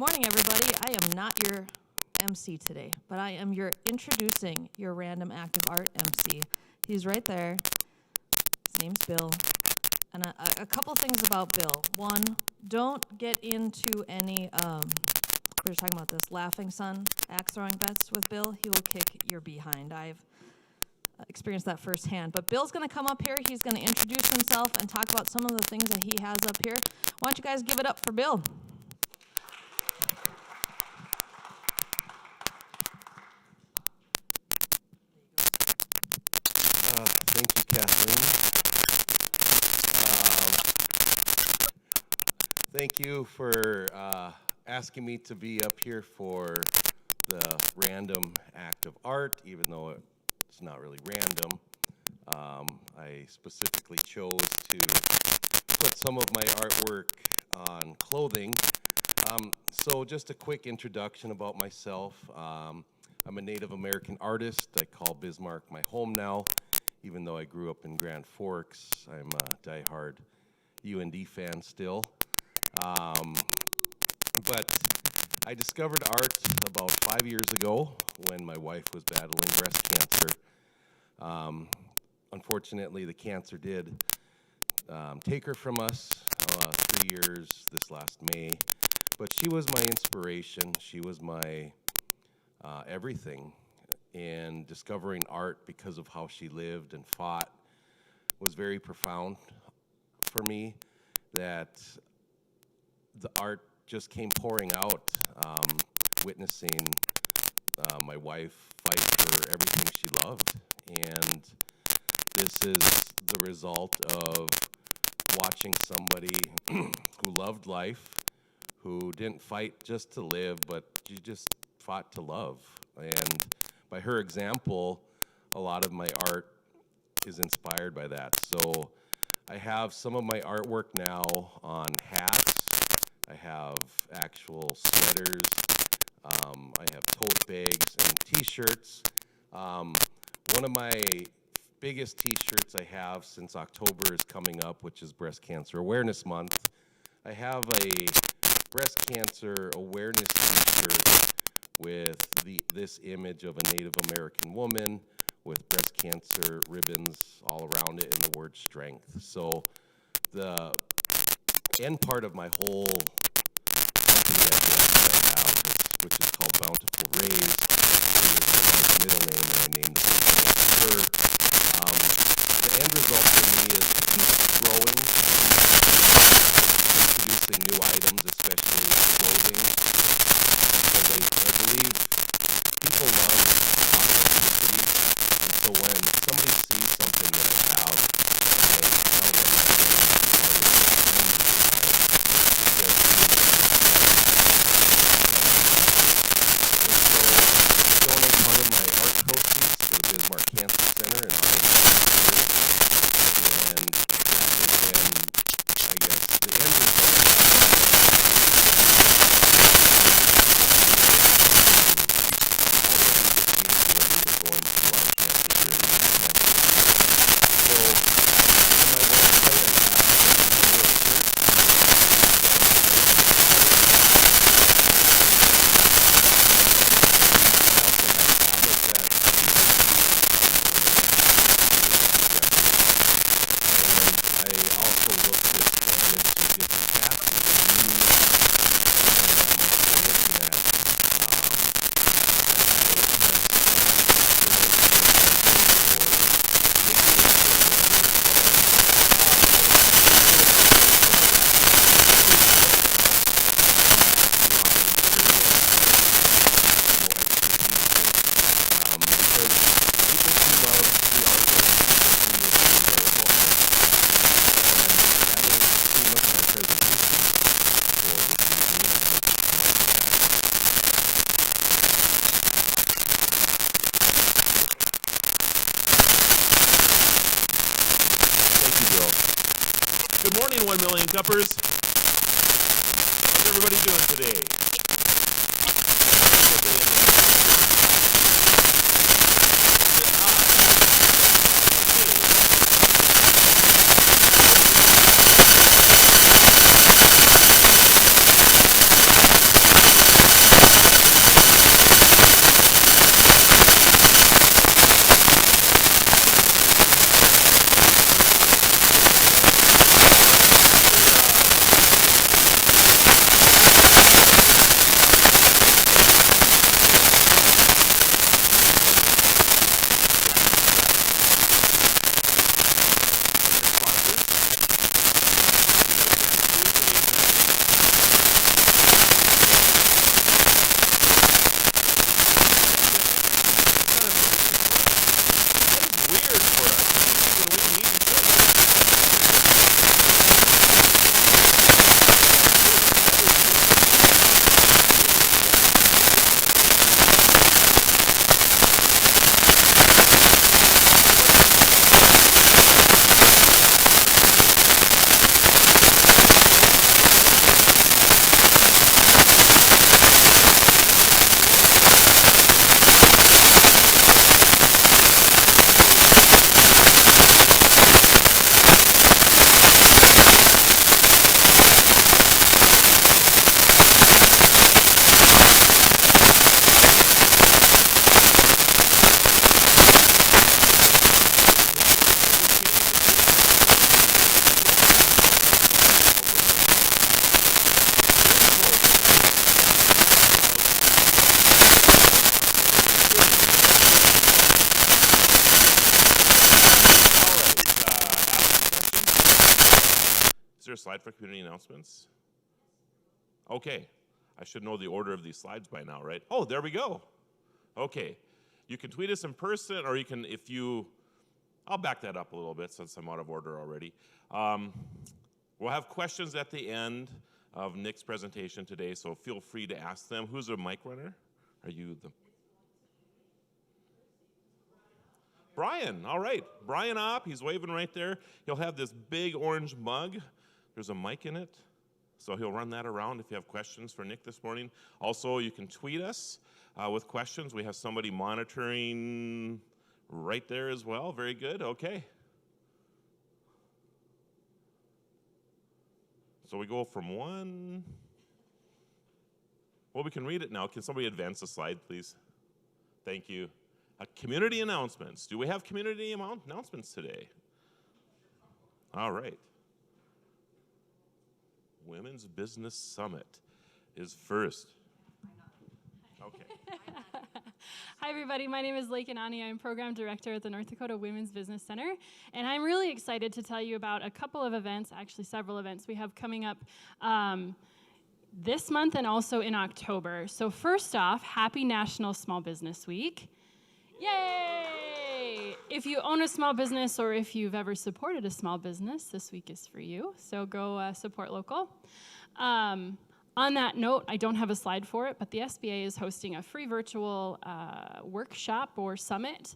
Good morning, everybody. I am not your MC today, but I am introducing your random active art MC. He's right there. His name's Bill. And a couple things about Bill. One, don't get into any, we were talking about this, laughing son axe throwing bets with Bill. He will kick your behind. I've experienced that firsthand. But Bill's going to come up here. He's going to introduce himself and talk about some of the things that he has up here. Why don't you guys give it up for Bill? Thank you, Kathleen. Thank you for asking me to be up here for the random act of art, even though it's not really random. I specifically chose to put some of my artwork on clothing. So just a quick introduction about myself. I'm a Native American artist. I call Bismarck my home now, even though I grew up in Grand Forks. I'm a diehard UND fan still. But I discovered art about 5 years ago when my wife was battling breast cancer. Unfortunately, the cancer did take her from us 3 years this last May. But she was my inspiration. She was my everything. And discovering art because of how she lived and fought was very profound for me, that the art just came pouring out, witnessing my wife fight for everything she loved. And this is the result of watching somebody who loved life, who didn't fight just to live, but she just fought to love. And by her example, a lot of my art is inspired by that. So I have some of my artwork now on hats. I have actual sweaters. I have tote bags and t-shirts. One of my biggest t-shirts I have, since October is coming up, which is Breast Cancer Awareness Month, I have a breast cancer awareness t-shirt with this image of a Native American woman with breast cancer ribbons all around it and the word strength. So the end part of my whole company I have, which is called Bountiful Rays, is my middle name, and I named the company after her. The end result for me is to keep growing, introducing new items, especially clothing, because I believe people love authenticity. And so when somebody sees something that I have, I tell them that donate part of my art proceeds to the Bismarck Cancer Center in Iowa. And that has been, I guess, the end result. Good morning, 1 Million Cuppers. How's everybody doing today? there a slide for community announcements? Okay. I should know the order of these slides by now, right? Oh, there we go. Okay. You can tweet us in person, or you can, I'll back that up a little bit since I'm out of order already. We'll have questions at the end of Nick's presentation today, so feel free to ask them. Who's a mic runner? Are you the... Brian, all right. Brian Opp, he's waving right there. He'll have this big orange mug. There's a mic in it, so he'll run that around if you have questions for Nick this morning. Also, you can tweet us with questions. We have somebody monitoring right there as well. Very good, okay. So we go from one. Well, we can read it now. Can somebody advance the slide, please? Thank you. Community announcements. Do we have community announcements today? All right. Women's Business Summit is first. Okay. Hi, everybody. My name is Lake Anani. I'm Program Director at the North Dakota Women's Business Center, and I'm really excited to tell you about a couple of events, actually several events we have coming up this month and also in October. So first off, happy National Small Business Week. Yay! If you own a small business or if you've ever supported a small business, this week is for you, so go support local. On that note, I don't have a slide for it, but the SBA is hosting a free virtual workshop or summit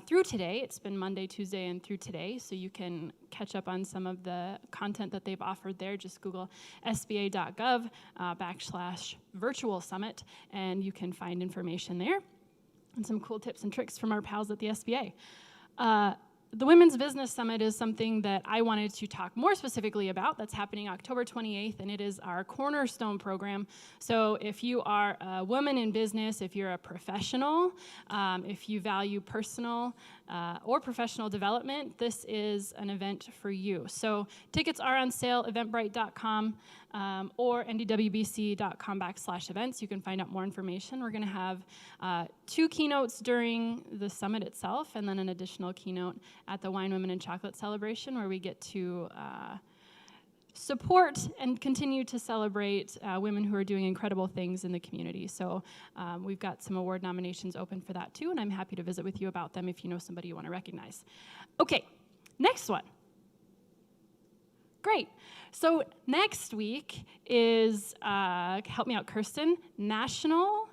through today. It's been Monday, Tuesday, and through today, so you can catch up on some of the content that they've offered there. Just Google sba.gov/virtual summit, and you can find information there and some cool tips and tricks from our pals at the SBA. The Women's Business Summit is something that I wanted to talk more specifically about. That's happening October 28th, and it is our cornerstone program. So if you are a woman in business, if you're a professional, if you value personal or professional development, this is an event for you. So tickets are on sale, eventbrite.com or ndwbc.com/events. You can find out more information. We're going to have 2 keynotes during the summit itself, and then an additional keynote at the Wine, Women, and Chocolate celebration, where we get to support and continue to celebrate women who are doing incredible things in the community. So we've got some award nominations open for that too, and I'm happy to visit with you about them if you know somebody you want to recognize. Okay, next one. Great. So next week is, help me out, Kirsten, National...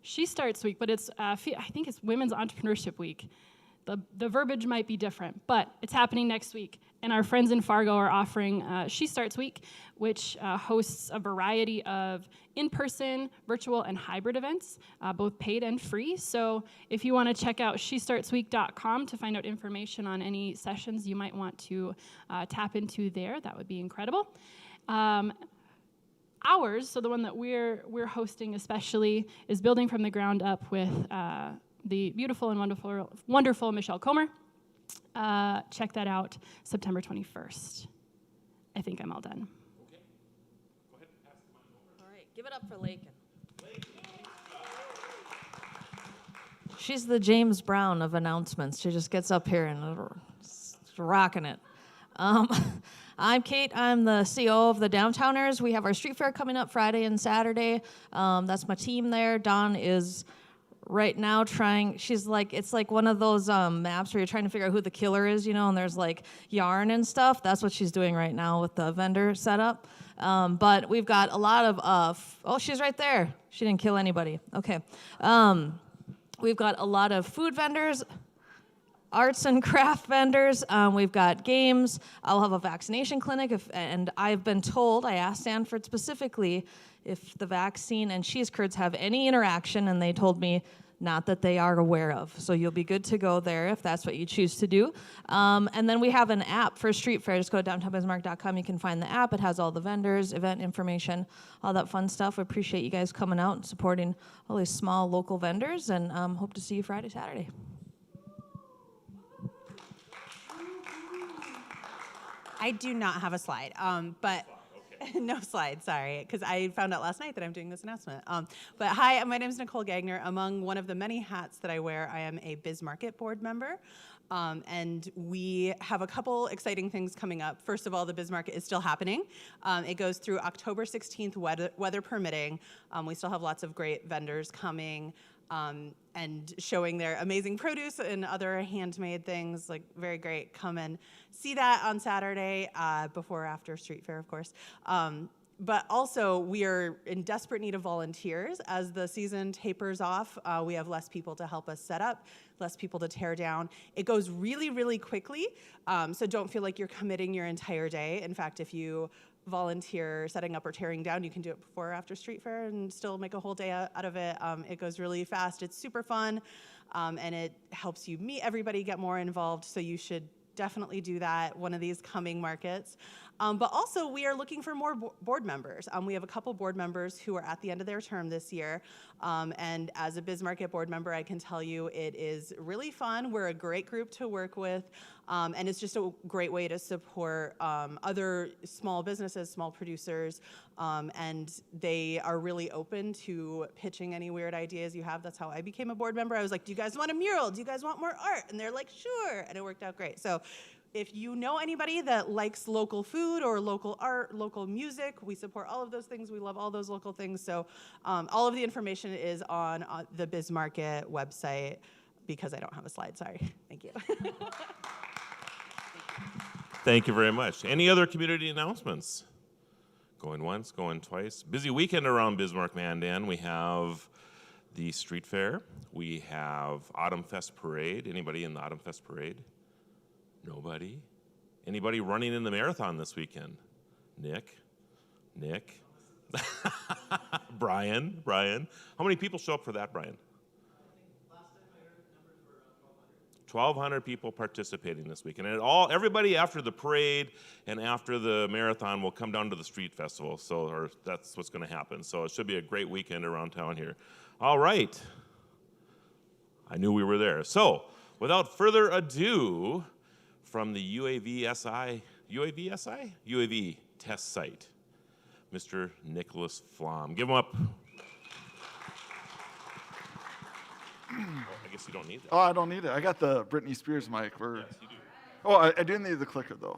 She Starts Week, but it's I think it's Women's Entrepreneurship Week. The verbiage might be different, but it's happening next week. And our friends in Fargo are offering She Starts Week, which hosts a variety of in-person, virtual, and hybrid events, both paid and free. So if you want to check out shestartsweek.com to find out information on any sessions you might want to tap into there, that would be incredible. Ours, so the one that we're hosting especially, is Building from the Ground Up with the beautiful and wonderful Michelle Comer. Check that out September 21st. I think I'm all done. Okay. Go ahead and pass the mic over. All right, give it up for Lakin. She's the James Brown of announcements. She just gets up here and rocking it. I'm Kate. I'm the CEO of the Downtowners. We have our street fair coming up Friday and Saturday. That's my team there. Dawn is right now she's like, it's like one of those maps where you're trying to figure out who the killer is, and there's like yarn and stuff. That's what she's doing right now with the vendor setup. But we've got a lot of, oh, she's right there. She didn't kill anybody. Okay. We've got a lot of food vendors, arts and craft vendors. We've got games. I'll have a vaccination clinic. And I've been told, I asked Stanford specifically, if the vaccine and cheese curds have any interaction, and they told me not that they are aware of. So you'll be good to go there if that's what you choose to do. And then we have an app for Street Fair. Just go to downtownbismarck.com. You can find the app. It has all the vendors, event information, all that fun stuff. We appreciate you guys coming out and supporting all these small local vendors, and hope to see you Friday, Saturday. I do not have a slide, but no slide, sorry, because I found out last night that I'm doing this announcement. But hi, my name is Nicole Gagner. Among one of the many hats that I wear, I am a Biz Market board member. And we have a couple exciting things coming up. First of all, the Biz Market is still happening. It goes through October 16th, weather permitting. We still have lots of great vendors coming and showing their amazing produce and other handmade things, like very great. Come and see that on Saturday, before or after Street Fair, of course. But also, we are in desperate need of volunteers. As the season tapers off, we have less people to help us set up, less people to tear down. It goes really, really quickly, so don't feel like you're committing your entire day. In fact, if you volunteer setting up or tearing down, you can do it before or after Street Fair and still make a whole day out of it. It goes really fast. It's super fun, and it helps you meet everybody, get more involved, so you should definitely do that one of these coming markets. But also, we are looking for more board members. We have a couple board members who are at the end of their term this year. And as a Biz Market board member, I can tell you it is really fun. We're a great group to work with. And it's just a great way to support other small businesses, small producers. And they are really open to pitching any weird ideas you have. That's how I became a board member. I was like, do you guys want a mural? Do you guys want more art? And they're like, sure. And it worked out great. So if you know anybody that likes local food or local art, local music, we support all of those things. We love all those local things. So all of the information is on the Biz Market website, because I don't have a slide, sorry. Thank you. Thank you very much. Any other community announcements? Going once, going twice. Busy weekend around Bismarck Mandan. We have the street fair. We have Autumn Fest Parade. Anybody in the Autumn Fest Parade? Nobody? Anybody running in the marathon this weekend? Nick? Brian? How many people show up for that, Brian? Last time I heard numbers were around 1,200 people participating this weekend. And everybody after the parade and after the marathon will come down to the street festival. Or that's what's going to happen. So it should be a great weekend around town here. All right. I knew we were there. So without further ado, from the UAV test site, Mr. Nicholas Flom. Give him up. I guess you don't need that. Oh, I don't need it. I got the Britney Spears mic. Yes, you do. Oh, I do need the clicker, though.